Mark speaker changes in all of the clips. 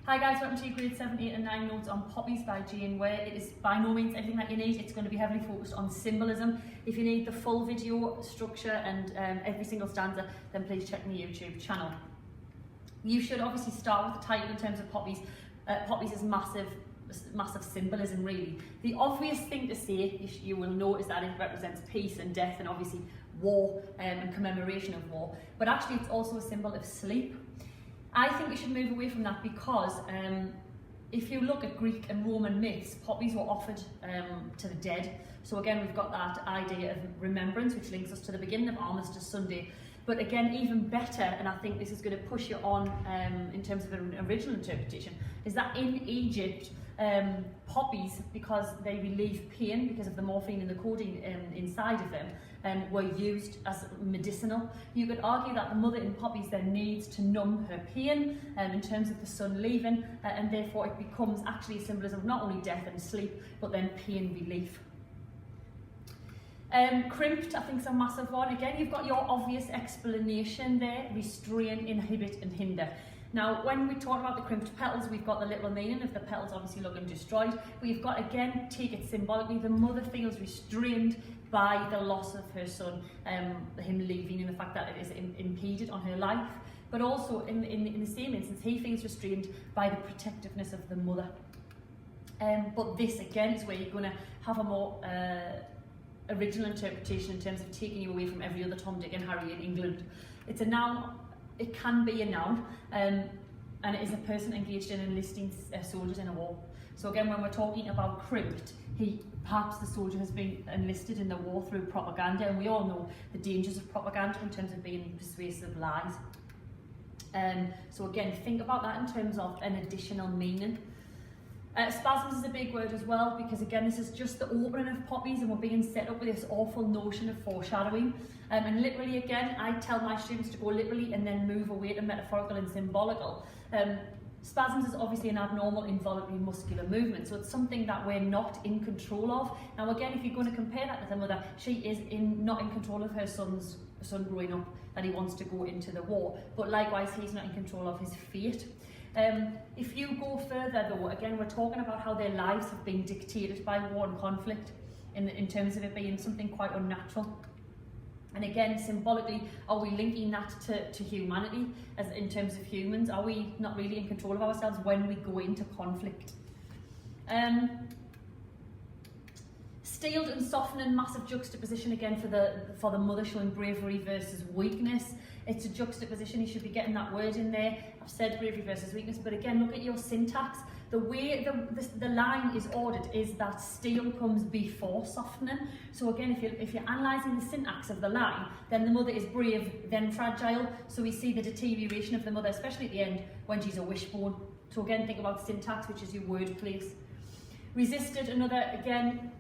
Speaker 1: Hi guys, welcome to your grade 7, 8 and 9 notes on Poppies by Jane Weir. It is by no means everything that you need. It's going to be heavily focused on symbolism. If you need the full video structure and every single stanza, then please check the YouTube channel. You should obviously start with the title in terms of Poppies. Poppies is massive symbolism really. The obvious thing to say, you will know, is that it represents peace and death and obviously war and commemoration of war. But actually it's also a symbol of sleep. I think we should move away from that because if you look at Greek and Roman myths, poppies were offered to the dead. So again, we've got that idea of remembrance, which links us to the beginning of Armistice Sunday. But again, even better, and I think this is going to push you on in terms of an original interpretation, is that in Egypt, poppies, because they relieve pain because of the morphine and the codeine inside of them, were used as medicinal. You could argue that the mother in poppies then needs to numb her pain in terms of the sun leaving, and therefore it becomes actually a symbolism of not only death and sleep, but then pain relief. Crimped, I think, is a massive one. Again, you've got your obvious explanation there: restrain, inhibit and hinder. Now, when we talk about the crimped petals, we've got the literal meaning of the petals obviously looking destroyed. But you've got, again, take it symbolically, the mother feels restrained by the loss of her son, him leaving, and the fact that it is impeded on her life. But also, in the same instance, he feels restrained by the protectiveness of the mother. But this, again, is where you're going to have a more original interpretation in terms of taking you away from every other Tom, Dick and Harry in England. It's a noun. It can be a noun, and it is a person engaged in enlisting soldiers in a war. So again, when we're talking about crimped, perhaps the soldier has been enlisted in the war through propaganda, and we all know the dangers of propaganda in terms of being persuasive lies. So again, think about that in terms of an additional meaning. Spasms is a big word as well, because again, this is just the opening of poppies and we're being set up with this awful notion of foreshadowing. And literally, again, I tell my students to go literally and then move away to metaphorical and symbolical. Spasms is obviously an abnormal involuntary muscular movement, so it's something that we're not in control of. Now again, if you're going to compare that with her mother, she is not in control of her son growing up, that he wants to go into the war, but likewise he's not in control of his fate. If you go further though, again, we're talking about how their lives have been dictated by war and conflict in terms of it being something quite unnatural. And again, symbolically, are we linking that to humanity, as in terms of humans? Are we not really in control of ourselves when we go into conflict? Steeled and softening, massive juxtaposition again for the mother, showing bravery versus weakness. It's a juxtaposition, you should be getting that word in there. I've said bravery versus weakness, but again, look at your syntax. The way the line is ordered is that steel comes before softening. So again, if you're analysing the syntax of the line, then the mother is brave, then fragile. So we see the deterioration of the mother, especially at the end when she's a wishbone. So again, think about syntax, which is your word place. Resisted, another, again,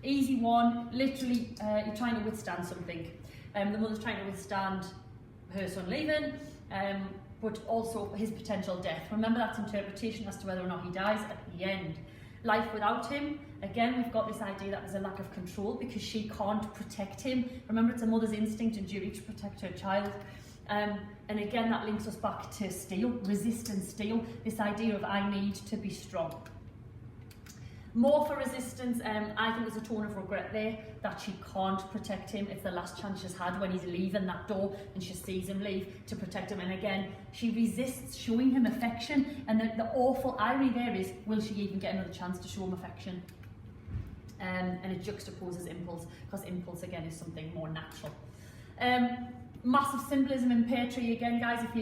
Speaker 1: easy one. Literally, you're trying to withstand something. The mother's trying to withstand her son leaving, but also his potential death. Remember, that's interpretation as to whether or not he dies at the end. Life without him, again, we've got this idea that there's a lack of control because she can't protect him. Remember, it's a mother's instinct and duty to protect her child. And again, that links us back to steel, resistance steel, this idea of I need to be strong. More for resistance, I think there's a tone of regret there that she can't protect him. It's the last chance she's had when he's leaving that door and she sees him leave to protect him. And again, she resists showing him affection. And the awful irony there is, will she even get another chance to show him affection? And it juxtaposes impulse, because impulse again is something more natural. Massive symbolism in pear tree again, guys, if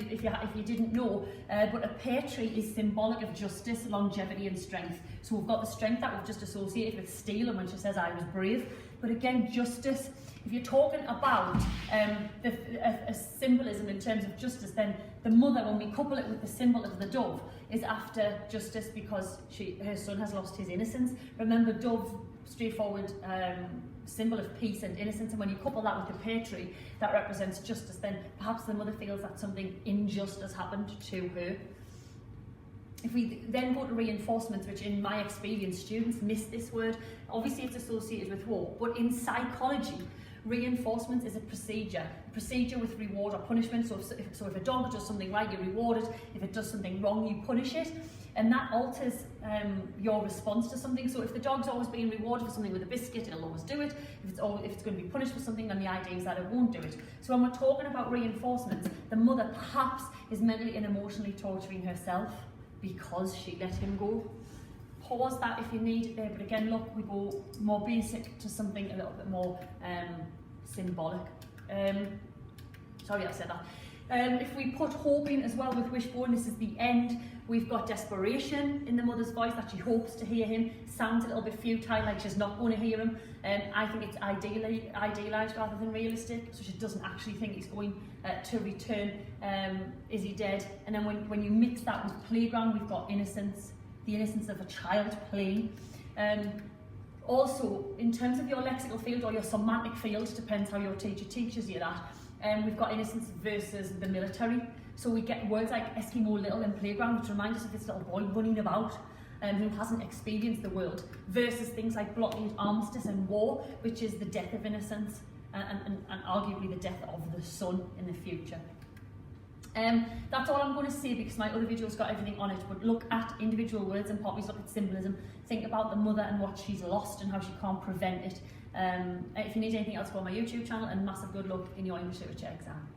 Speaker 1: you didn't know, but a pear tree is symbolic of justice, longevity and strength. So we've got the strength that we've just associated with steel, and when she says I was brave, but again, justice. If you're talking about a symbolism in terms of justice, then the mother, when we couple it with the symbol of the dove, is after justice because her son has lost his innocence. Remember, dove, straightforward symbol of peace and innocence, and when you couple that with the pear tree that represents justice, then perhaps the mother feels that something unjust has happened to her. If we then go to reinforcements, which in my experience students miss this word, obviously it's associated with war, but in psychology reinforcements is a procedure with reward or punishment. So if a dog does something right, you reward it. If it does something wrong, you punish it. and that alters your response to something. So if the dog's always being rewarded for something with a biscuit, it'll always do it. If it's going to be punished for something, then the idea is that it won't do it. So when we're talking about reinforcements, the mother perhaps is mentally and emotionally torturing herself because she let him go. Pause that if you need, but again, look, we go more basic to something a little bit more symbolic. Sorry, I said that. If we put hope in as well with Wishbone, this is the end. We've got desperation in the mother's voice, that she hopes to hear him. Sounds a little bit futile, like she's not going to hear him. I think it's idealised rather than realistic, so she doesn't actually think he's going to return. Is he dead? And then when you mix that with playground, we've got innocence, the innocence of a child playing. Also, in terms of your lexical field or your semantic field, depends how your teacher teaches you that, we've got innocence versus the military. So we get words like Eskimo Little in playground, which remind us of this little boy running about who hasn't experienced the world, versus things like blockade, armistice and war, which is the death of innocence and arguably the death of the son in the future. That's all I'm going to say because my other video's got everything on it, but look at individual words and Poppies, look at symbolism, think about the mother and what she's lost and how she can't prevent it. If you need anything else, go on my YouTube channel, and massive good luck in your English literature exam.